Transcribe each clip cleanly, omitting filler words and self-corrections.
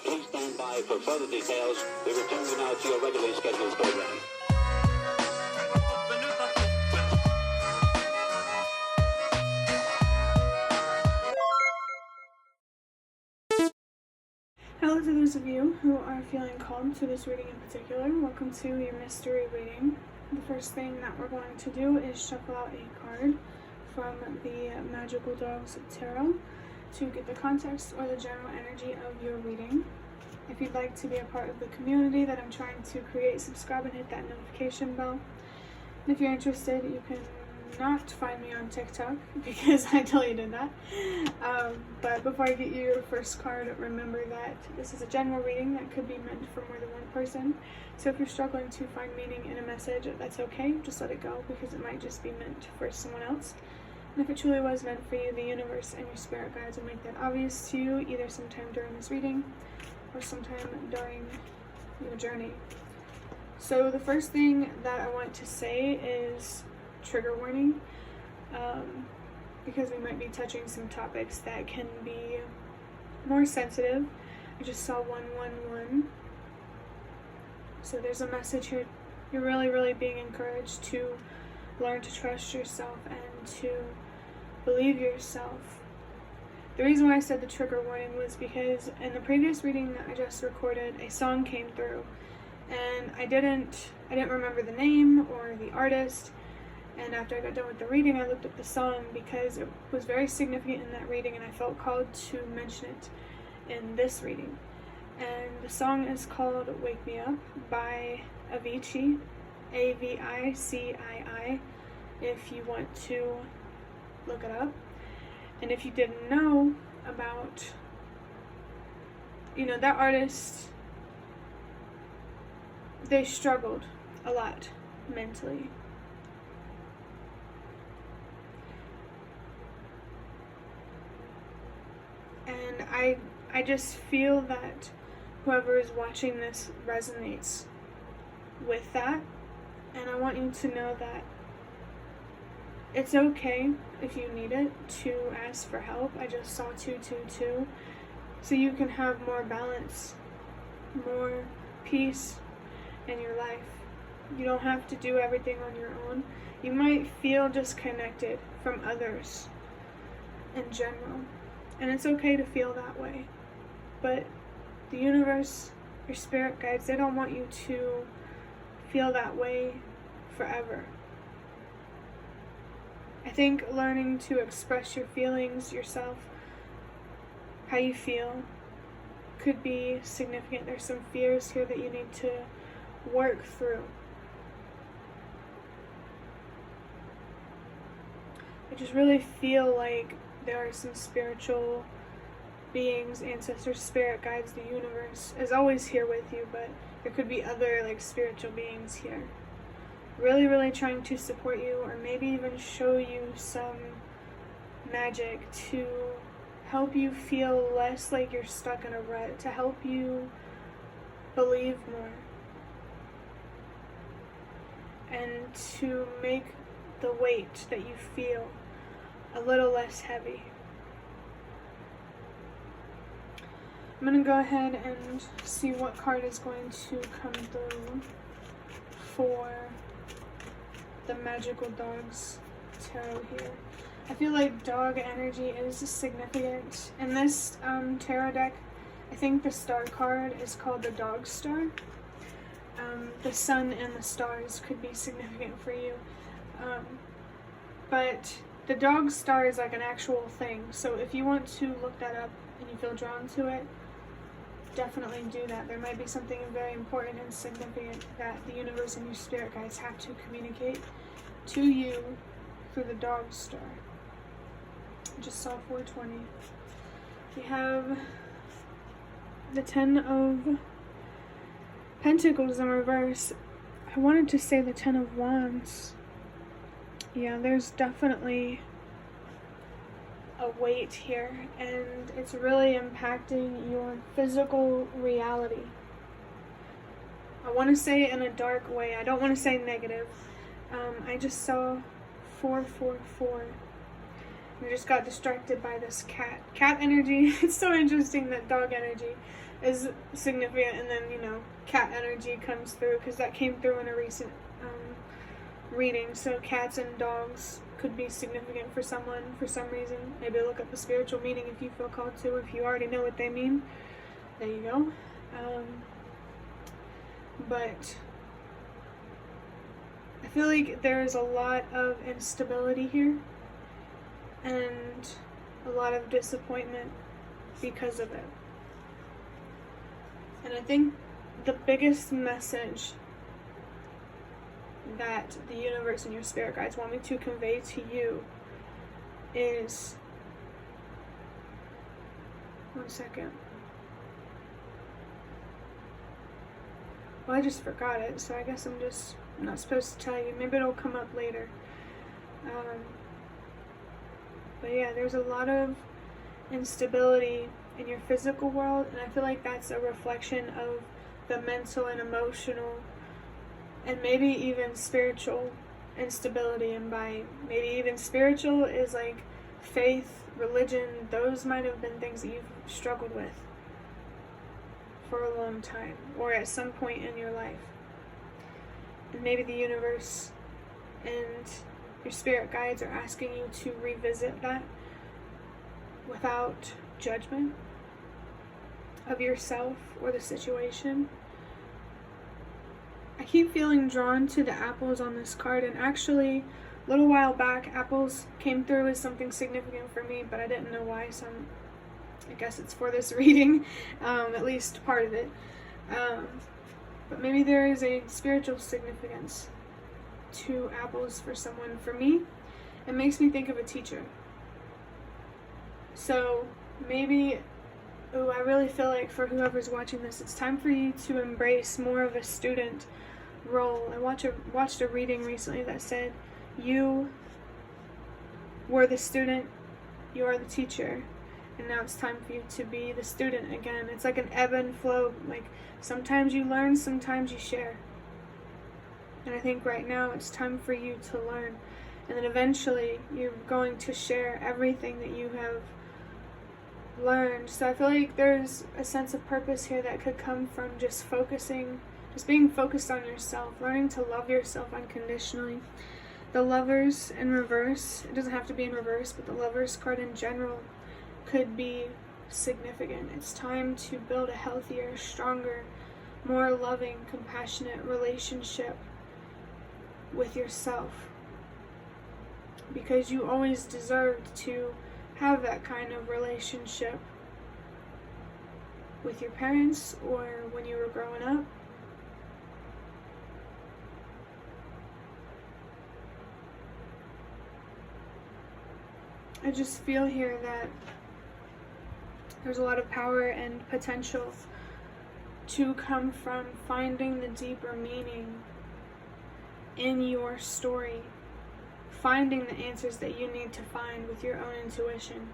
Please stand by for further details. We return you now to your regularly scheduled program. Hello to those of you who are feeling called to this reading in particular. Welcome to your mystery reading. The first thing that we're going to do is shuffle out a card from the Magical Dogs Tarot to get the context or the general energy of your reading. If you'd like to be a part of the community that I'm trying to create, subscribe and hit that notification bell. And if you're interested, you can not find me on TikTok because I deleted that. But before I get you your first card, remember that this is a general reading that could be meant for more than one person. So if you're struggling to find meaning in a message, that's okay. Just let it go because it might just be meant for someone else. And if it truly was meant for you, the universe and your spirit guides will make that obvious to you either sometime during this reading or sometime during your journey. So the first thing that I want to say is trigger warning, because we might be touching some topics that can be more sensitive. I just saw 111. So there's a message here. You're really being encouraged to learn to trust yourself and to believe yourself. The reason why I said the trigger warning was because in the previous reading that I just recorded, a song came through, and I didn't remember the name or the artist. And after I got done with the reading, I looked up the song because it was very significant in that reading, and I felt called to mention it in this reading. And the song is called Wake Me Up by Avicii, Avicii, if you want to look it up. And if you didn't know about, that artist, they struggled a lot mentally. And I just feel that whoever is watching this resonates with that. And I want you to know that it's okay if you need it to ask for help. I just saw 222. So you can have more balance, more peace in your life. You don't have to do everything on your own. You might feel disconnected from others in general. And it's okay to feel that way. But the universe, your spirit guides, they don't want you to feel that way forever. I think learning to express your feelings yourself, how you feel, could be significant. There's some fears here that you need to work through. I just really feel like there are some spiritual beings, ancestors, spirit guides, the universe is always here with you, but there could be other spiritual beings here. Really trying to support you, or maybe even show you some magic to help you feel less like you're stuck in a rut, to help you believe more, and to make the weight that you feel a little less heavy. I'm going to go ahead and see what card is going to come through for the Magical Dogs Tarot here. I feel like dog energy is significant. In this tarot deck, I think the star card is called the Dog Star. The sun and the stars could be significant for you. But the dog star is like an actual thing. So if you want to look that up and you feel drawn to it, definitely do that. There might be something very important and significant that the universe and your spirit guides have to communicate to you through the dog star. I just saw 420. We have the 10 of Pentacles in reverse. I wanted to say the 10 of Wands. Yeah, there's definitely a weight here, and it's really impacting your physical reality. I want to say in a dark way. I don't want to say negative. I just saw 444. I just got distracted by this cat energy. It's so interesting that dog energy is significant, and then, cat energy comes through, because that came through in a recent reading. So cats and dogs could be significant for someone for some reason. Maybe look up the spiritual meaning if you feel called to, if you already know what they mean. There you go. But I feel like there's a lot of instability here and a lot of disappointment because of it. And I think the biggest message that the universe and your spirit guides want me to convey to you is, one second. Well, I just forgot it, so I guess I'm not supposed to tell you. Maybe it'll come up later. But yeah, there's a lot of instability in your physical world, and I feel like that's a reflection of the mental and emotional and maybe even spiritual instability. And by maybe even spiritual is like faith, religion. Those might have been things that you've struggled with for a long time, or at some point in your life. And maybe the universe and your spirit guides are asking you to revisit that without judgment of yourself or the situation. I keep feeling drawn to the apples on this card, and actually a little while back apples came through as something significant for me, but I didn't know why, so I guess it's for this reading, at least part of it. But maybe there is a spiritual significance to apples for someone. For me, it makes me think of a teacher. So maybe, I really feel like for whoever's watching this, it's time for you to embrace more of a student role. I watched a reading recently that said you were the student, you are the teacher, and now it's time for you to be the student again. It's like an ebb and flow. Like sometimes you learn, sometimes you share. And I think right now it's time for you to learn. And then eventually you're going to share everything that you have learned. So I feel like there's a sense of purpose here that could come from just being focused on yourself, learning to love yourself unconditionally. The Lovers in reverse, it doesn't have to be in reverse, but the Lovers card in general could be significant. It's time to build a healthier, stronger, more loving, compassionate relationship with yourself, because you always deserved to have that kind of relationship with your parents or when you were growing up. I just feel here that there's a lot of power and potential to come from finding the deeper meaning in your story, finding the answers that you need to find with your own intuition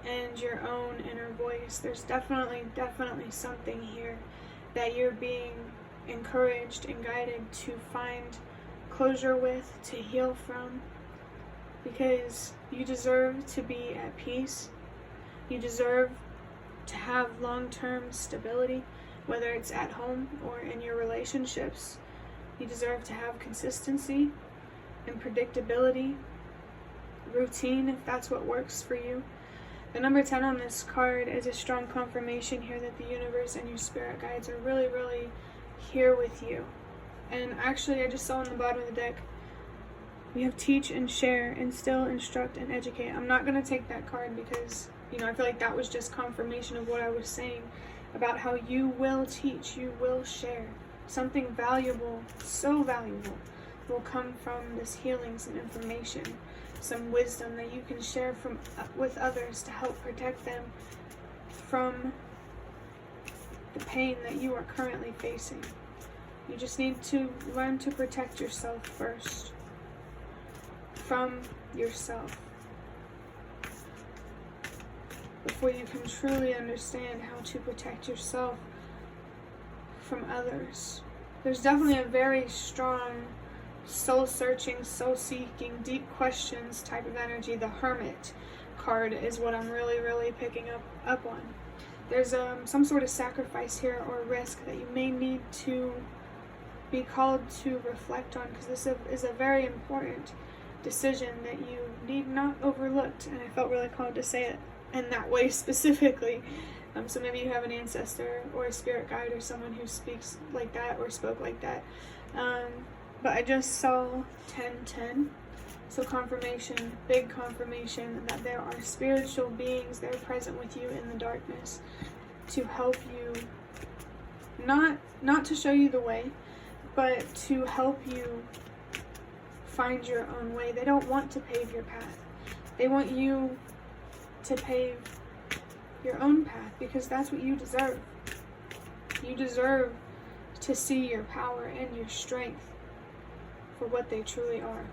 and your own inner voice. There's definitely something here that you're being encouraged and guided to find closure with, to heal from, because you deserve to be at peace. You deserve to have long-term stability, whether it's at home or in your relationships. You deserve to have consistency and predictability, routine, if that's what works for you. The number 10 on this card is a strong confirmation here that the universe and your spirit guides are really, really here with you. And actually, I just saw on the bottom of the deck, we have teach and share, instill, instruct, and educate. I'm not going to take that card because, I feel like that was just confirmation of what I was saying about how you will teach, you will share. Something valuable, so valuable, will come from this healing, some information, some wisdom that you can share with others to help protect them from the pain that you are currently facing. You just need to learn to protect yourself first, from yourself, before you can truly understand how to protect yourself from others. There's definitely a very strong soul-searching, soul-seeking, deep questions type of energy. The Hermit card is what I'm really, really picking up on. there's some sort of sacrifice here or risk that you may need to be called to reflect on, because this is a very important decision that you need not overlook. And I felt really called to say it in that way specifically. So maybe you have an ancestor or a spirit guide or someone who speaks like that or spoke like that. But I just saw 1010. So confirmation, big confirmation that there are spiritual beings that are present with you in the darkness to help you, not to show you the way, but to help you find your own way. They don't want to pave your path. They want you to pave your own path, because that's what you deserve. You deserve to see your power and your strength for what they truly are.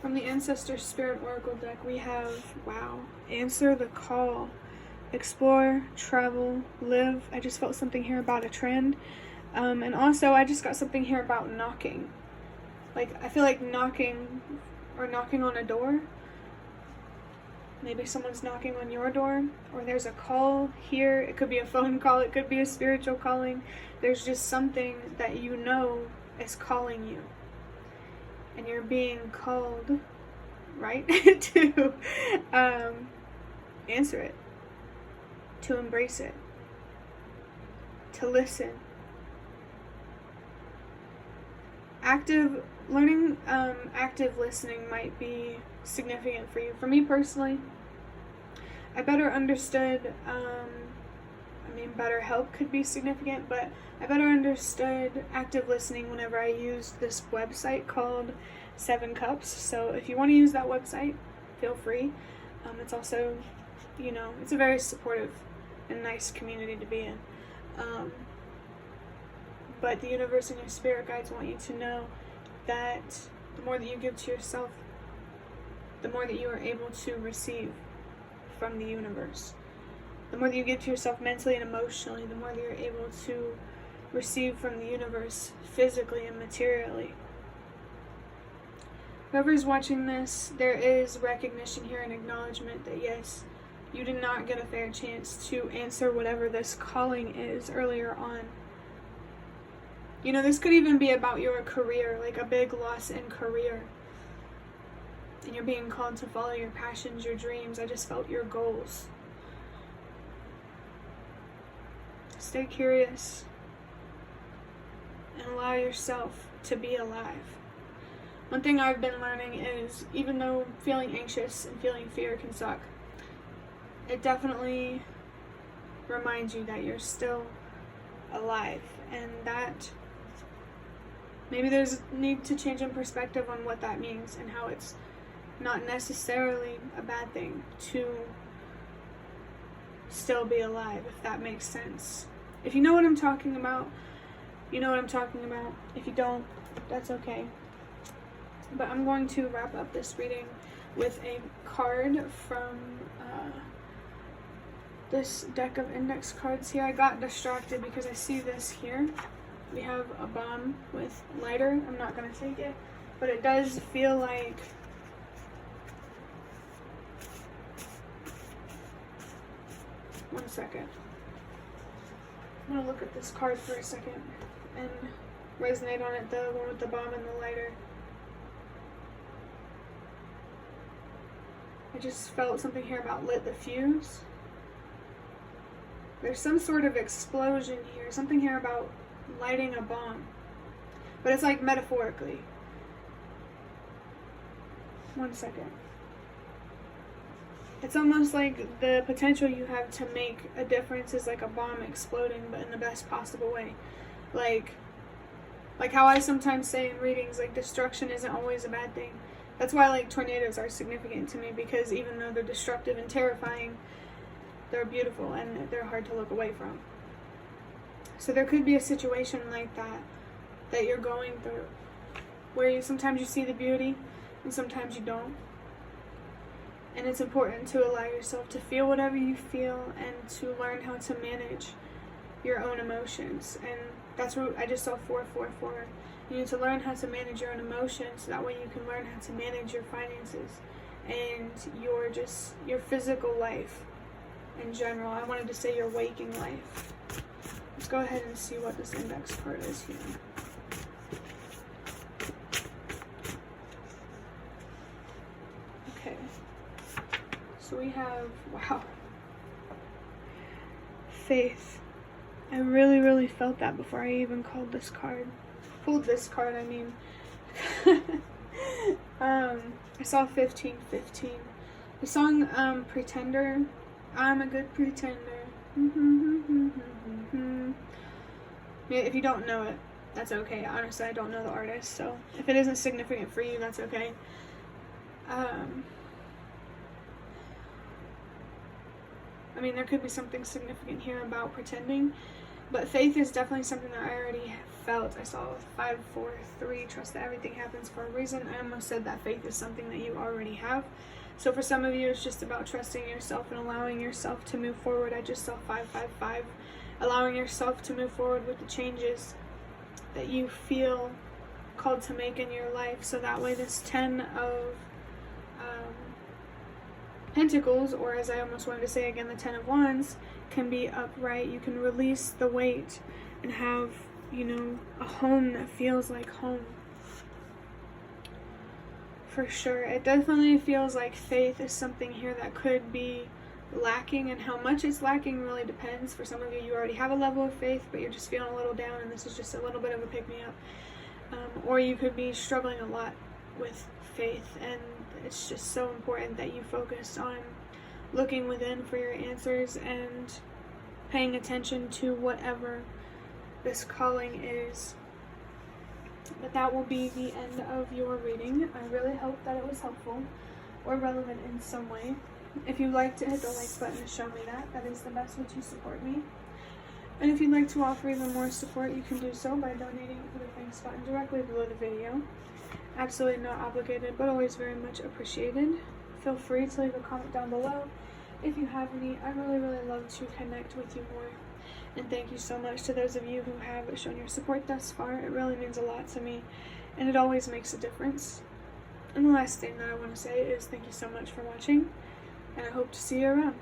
From the Ancestor Spirit Oracle deck, we have, wow, answer the call, explore, travel, live. I just felt something here about a trend. And also, I just got something here about knocking. Like, I feel like knocking on a door. Maybe someone's knocking on your door, or there's a call here. It could be a phone call, it could be a spiritual calling. There's just something that you know is calling you. And you're being called, right, to answer it, to embrace it, to listen. Active listening might be significant for you. For me personally, I better understood, better help could be significant, but I better understood active listening whenever I used this website called 7 Cups. So if you want to use that website, feel free. It's also, it's a very supportive and nice community to be in. But the universe and your spirit guides want you to know that the more that you give to yourself, the more that you are able to receive from the universe. The more that you give to yourself mentally and emotionally, the more that you're able to receive from the universe physically and materially. Whoever's watching this, there is recognition here and acknowledgement that yes, you did not get a fair chance to answer whatever this calling is earlier on. This could even be about your career, like a big loss in career. And you're being called to follow your passions, your dreams. I just felt your goals. Stay curious and allow yourself to be alive. One thing I've been learning is, even though feeling anxious and feeling fear can suck, it definitely reminds you that you're still alive, and that maybe there's need to change in perspective on what that means and how it's not necessarily a bad thing to still be alive, if that makes sense. If you know what I'm talking about, you know what I'm talking about. If you don't, that's okay. But I'm going to wrap up this reading with a card from this deck of index cards here. I got distracted because I see this here. We have a bomb with lighter. I'm not going to take it, but it does feel like one second. I'm going to look at this card for a second and resonate on it, the one with the bomb and the lighter. I just felt something here about lit the fuse. There's some sort of explosion here, something here about lighting a bomb. But it's like metaphorically. One second. It's almost like the potential you have to make a difference is like a bomb exploding, but in the best possible way. Like how I sometimes say in readings, like destruction isn't always a bad thing. That's why like tornadoes are significant to me, because even though they're destructive and terrifying, they're beautiful and they're hard to look away from. So there could be a situation like that you're going through, where sometimes you see the beauty and sometimes you don't. And it's important to allow yourself to feel whatever you feel and to learn how to manage your own emotions. And that's what I just saw 444. You need to learn how to manage your own emotions, so that way you can learn how to manage your finances and your physical life. in general. I wanted to say your waking life. Let's go ahead and see what this index card is here. Okay. So we have, wow, faith. I really, really felt that before I even pulled this card, I mean. I saw 1515. The song Pretender, I'm a good pretender. If you don't know it, that's okay. Honestly, I don't know the artist, so if it isn't significant for you, that's okay. I mean, there could be something significant here about pretending, but faith is definitely something that I already felt. I saw 5, 4, 3, trust that everything happens for a reason. I almost said that faith is something that you already have. So for some of you, it's just about trusting yourself and allowing yourself to move forward. I just saw 5, 5, 5, allowing yourself to move forward with the changes that you feel called to make in your life. So that way this 10 of Pentacles, or as I almost wanted to say again, the 10 of Wands, can be upright. You can release the weight and have, you know, a home that feels like home. For sure. It definitely feels like faith is something here that could be lacking, and how much it's lacking really depends. For some of you, you already have a level of faith, but you're just feeling a little down, and this is just a little bit of a pick-me-up. Or you could be struggling a lot with faith, and it's just so important that you focus on looking within for your answers and paying attention to whatever this calling is. But that will be the end of your reading. I really hope that it was helpful or relevant in some way. If you'd like to hit the like button to show me that, that is the best way to support me. And if you'd like to offer even more support, you can do so by donating to the thanks button directly below the video. Absolutely not obligated, but always very much appreciated. Feel free to leave a comment down below if you have any. I really, really love to connect with you more. And thank you so much to those of you who have shown your support thus far. It really means a lot to me, and it always makes a difference. And the last thing that I want to say is thank you so much for watching, and I hope to see you around.